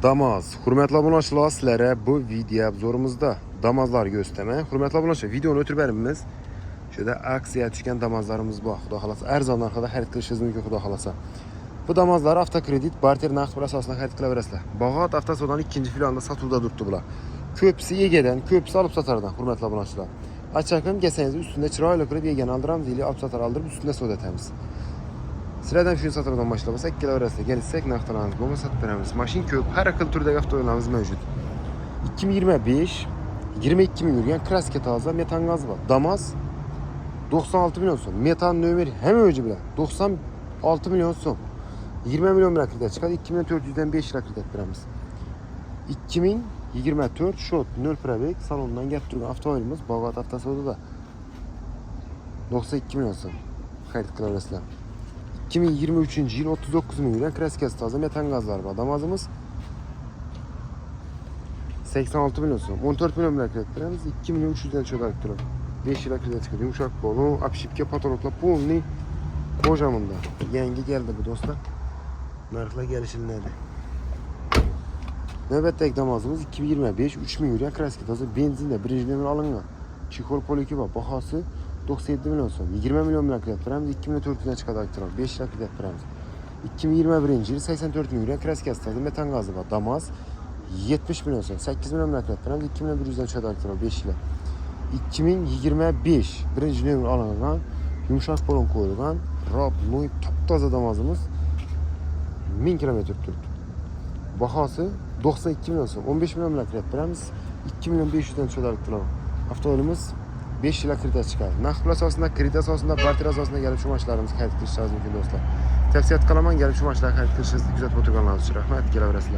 Damaz. Hürmetli obunachilar, sizlarga bu video obzorumuzda damazlar gösterme. Hürmetli obunachilar, videoni o'tirib beramiz. Şöyle aksiya tushgan damazlarımız bor. Xudo xolasa arzon narxida xarid qilishingiz mumkin, xudo xolasa. Bu damazlar avtokredit, barter naqd pul asosida xarid qilaverasizlar. Bog'ot avtosodaning ikinci filonida sotuvda turibdi bular. Ko'pisi yegadan, ko'pisi olib sotardan, hurmatli obunachilar. Achchaqim kelsangiz ustunda chiroyli qilib yegan aldiramiz, ili olib sotar aldirib ustunda so'datamiz. Sizlardan shuni satırdan başlasak kelaverasizlar. Gelişsek naqdlarimiz bo'lmasa sotib beramiz. Mashin ko'p, har xil turdagi avtomobillarimiz mavjud. 2025 22 ming yurgan kraska toza metan gaz bor. Damas 96 milyon so'm. Metan nomer hamma o'zi bilan 96 milyon so'm. 20 milyon rakida chiqadi. 2400 dan 5 rakida beramiz. 2024 shot 0 probek salondan gap turgan avtomobilimiz Bog'ot avtosodada 92 milyon so'm. Xarid qilaverasizlar. 2023 yıl 39 ming yurgan kraskasi toza metan gazlar bor. Damazimiz 86 milyon so'm. 14 milyon bilan kredit beramiz. 2 milyon 300 dan cho'dak turib. 5 yil kredit chiqadi. Yumshoq bo'lu, obshipka patologlar полный qo'jamunda. Yangi keldi bu do'stlar. Narxlar kelishiladi. Navbatdagi damazimiz 2025 3 ming yurgan kraska toza benzinda birinchi nomer olingan. Chexol poliki bor. Bahosi 97 milyon so'm. 20 milyon bilan kredit beramiz. 2400 dan chiqadi aktor. 5 yil kredit beramiz. 2021 yil 84 ming yurgan kraskasi toza metan gazi bor. Damaz 70 milyon so'm. 8 milyon bilan kredit beramiz. 2100 dan chiqadi aktor. 5 yil. 2025 birinchi nomer olingan, yumshoq polon qo'yilgan, robnoy top-toza damazimiz 1000 kilometr turibdi. Bahosi 92 milyon so'm. 15 milyon bilan kredit beramiz. 2 milyon 500 dan chiqadi aktor. Avtomobilimiz 5 yil kredit chiqadi. Naqd pul asosida, kredit asosida, barter asosida kelib shu mashlarimiz xarid qilishingiz mumkin do'stlar. Tavsiya qilaman, kelib shu mashlarni xarid qilishingizni kuzatib o'tirganlaringiz uchun rahmat. Kelaverasizlar.